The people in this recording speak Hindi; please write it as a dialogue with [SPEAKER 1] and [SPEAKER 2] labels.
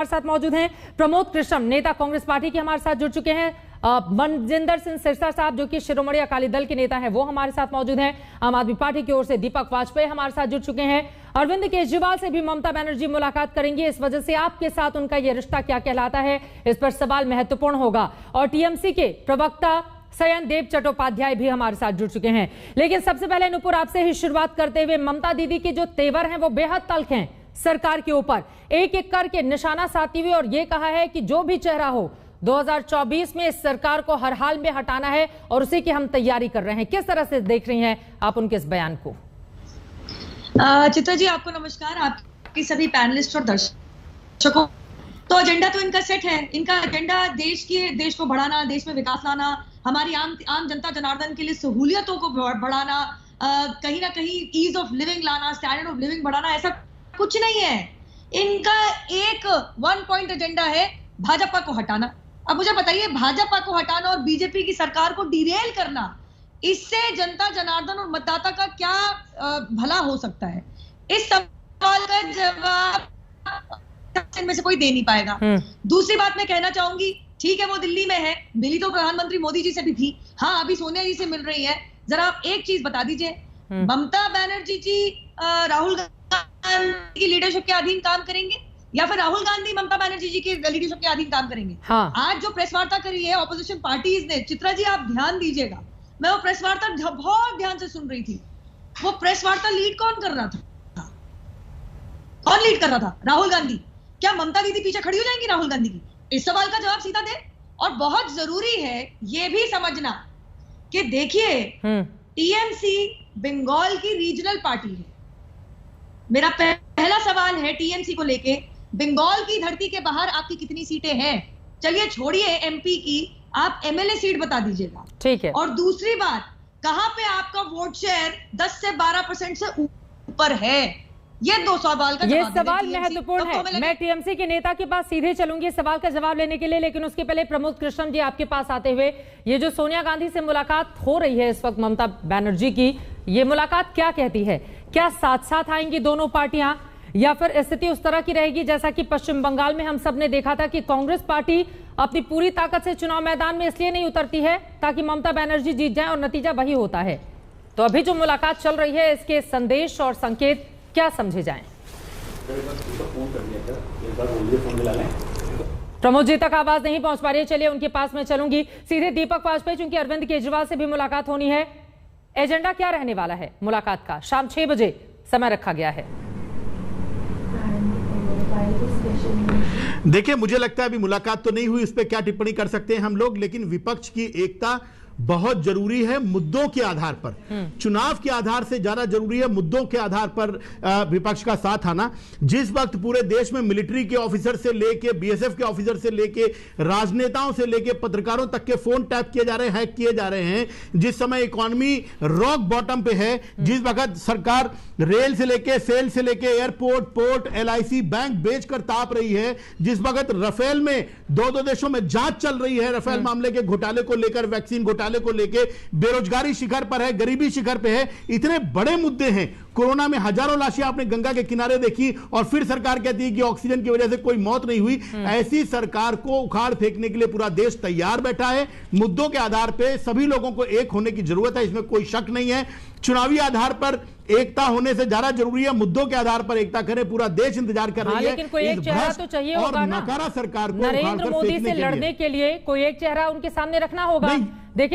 [SPEAKER 1] साथ मौजूद हैं प्रमोद कृष्णम, नेता कांग्रेस पार्टी के हमारे साथ जुड़ चुके हैं। मनजिंदर सिंह सिरसा साहब जो कि शिरोमणि अकाली दल के नेता हैं वो हमारे साथ मौजूद हैं। आम आदमी पार्टी की ओर से दीपक वाजपेयी हमारे साथ जुड़ चुके हैं। अरविंद केजरीवाल से भी ममता बनर्जी मुलाकात करेंगी, इस वजह से आपके साथ उनका यह रिश्ता क्या कहलाता है, इस पर सवाल महत्वपूर्ण होगा। और टीएमसी के प्रवक्ता सयनदेव चट्टोपाध्याय भी हमारे साथ जुड़ चुके हैं। लेकिन सबसे पहले नुपुर आपसे ही शुरुआत करते हुए, ममता दीदी के जो तेवर हैं वो बेहद तल्ख हैं सरकार के ऊपर, एक एक करके निशाना साधती हुई, और ये कहा है कि जो भी चेहरा हो 2024 में इस सरकार को हर हाल में हटाना है और उसी की हम तैयारी कर रहे हैं। किस तरह से देख रही हैं आप उनके इस बयान को?
[SPEAKER 2] चित्रा जी, आपको नमस्कार, आपकी सभी पैनलिस्ट और दर्शकों। तो एजेंडा तो इनका सेट है। इनका एजेंडा देश को बढ़ाना, देश में विकास लाना, हमारी आम जनता जनार्दन के लिए सहूलियतों को बढ़ाना, कहीं ना कहीं ईज ऑफ लिविंग लाना, स्टैंडर्ड ऑफ लिविंग बढ़ाना, ऐसा कुछ नहीं है। इनका एक वन पॉइंट एजेंडा है, भाजपा को हटाना। अब मुझे बताइए, भाजपा को हटाना और बीजेपी की सरकार को डिरेल करना, इससे जनता जनार्दन और मतदाता का क्या भला हो सकता है? इस सवाल का जवाब इनमें से कोई दे नहीं पाएगा। दूसरी बात मैं कहना चाहूंगी, ठीक है वो दिल्ली में है, मिली तो प्रधानमंत्री मोदी जी से भी थी, हाँ अभी सोनिया जी से मिल रही है। जरा आप एक चीज बता दीजिए, ममता बनर्जी जी राहुल गांधी की लीडरशिप के अधीन काम करेंगे या फिर राहुल गांधी ममता बनर्जी जी की लीडरशिप के अधीन काम करेंगे?
[SPEAKER 1] हाँ।
[SPEAKER 2] आज जो प्रेस वार्ता करी है ऑपोजिशन पार्टीज ने, चित्रा जी आप ध्यान दीजिएगा, मैं वो प्रेस वार्ता बहुत ध्यान से सुन रही थी। वो प्रेस वार्ता लीड कौन कर रहा था? कौन लीड कर रहा था? राहुल गांधी। क्या ममता दीदी पीछे खड़ी हो जाएंगी राहुल गांधी की? इस सवाल का जवाब सीधा दे। और बहुत जरूरी है ये भी समझना कि देखिए, टीएमसी बंगाल की रीजनल पार्टी है। मेरा पहला सवाल है टीएमसी को लेके, बंगाल की धरती के बाहर आपकी कितनी सीटें हैं? चलिए छोड़िए एमपी की, आप एमएलए सीट बता दीजिएगा।
[SPEAKER 1] ठीक है।
[SPEAKER 2] और दूसरी बात, कहां पे आपका वोट शेयर 10 से 12% से ऊपर है? ये दो सवाल का
[SPEAKER 1] ये सवाल महत्वपूर्ण है। मैं टीएमसी के नेता के पास सीधे चलूंगी सवाल का जवाब लेने के लिए, लेकिन उसके पहले प्रमोद कृष्णम जी आपके पास आते हुए, ये जो सोनिया गांधी से मुलाकात हो रही है इस वक्त ममता बनर्जी की, ये मुलाकात क्या कहती है? क्या साथ साथ आएंगी दोनों पार्टियां या फिर स्थिति उस तरह की रहेगी जैसा कि पश्चिम बंगाल में हम सब ने देखा था कि कांग्रेस पार्टी अपनी पूरी ताकत से चुनाव मैदान में इसलिए नहीं उतरती है ताकि ममता बनर्जी जीत जाए और नतीजा वही होता है। तो अभी जो मुलाकात चल रही है, इसके संदेश और संकेत क्या समझे जाएं? प्रमोद जी तक आवाज नहीं पहुंच पा रही है, चलिए उनके पास मैं चलूंगी सीधे। दीपक वाजपेयी, चूंकि अरविंद केजरीवाल से भी मुलाकात होनी है, एजेंडा क्या रहने वाला है मुलाकात का? शाम 6 बजे समय रखा गया है।
[SPEAKER 3] देखिए, मुझे लगता है अभी मुलाकात तो नहीं हुई, उस पर क्या टिप्पणी कर सकते हैं हम लोग, लेकिन विपक्ष की एकता बहुत जरूरी है मुद्दों के आधार पर। चुनाव के आधार से ज्यादा जरूरी है मुद्दों के आधार पर विपक्ष का साथ आना। जिस वक्त पूरे देश में मिलिट्री के ऑफिसर से लेके बीएसएफ के ऑफिसर से लेके राजनेताओं से लेके पत्रकारों तक के फोन टैप किए जा रहे हैं, हैक किए जा रहे हैं, जिस समय इकोनॉमी रॉक बॉटम पे है, जिस वक्त सरकार रेल से लेके सेल से लेके एयरपोर्ट, पोर्ट, एलआईसी, बैंक बेचकर ताप रही है, जिस वक्त राफेल में दो देशों में जांच चल रही है, राफेल मामले के घोटाले को लेकर, वैक्सीन घोटाले को लेके, बेरोजगारी शिखर पर है, गरीबी शिखर पे है, इतने बड़े मुद्दे हैं। कोरोना में हजारों लाशें आपने गंगा के किनारे देखी और फिर सरकार कहती है कि ऑक्सीजन की वजह से कोई मौत नहीं हुई। ऐसी सरकार को उखाड़ फेंकने के लिए पूरा देश तैयार बैठा है। मुद्दों के आधार पे सभी लोगों को एक होने की जरूरत है, इसमें कोई शक नहीं है। चुनावी आधार पर एकता होने से ज्यादा जरूरी है मुद्दों के आधार पर एकता करें। पूरा देश इंतजार कर रही है।
[SPEAKER 1] लेकिन कोई एक चेहरा तो चाहिए होगा ना,
[SPEAKER 3] नकारा सरकार को
[SPEAKER 1] नरेंद्र मोदी से लड़ने के लिए कोई एक चेहरा उनके सामने रखना होगा। देखिए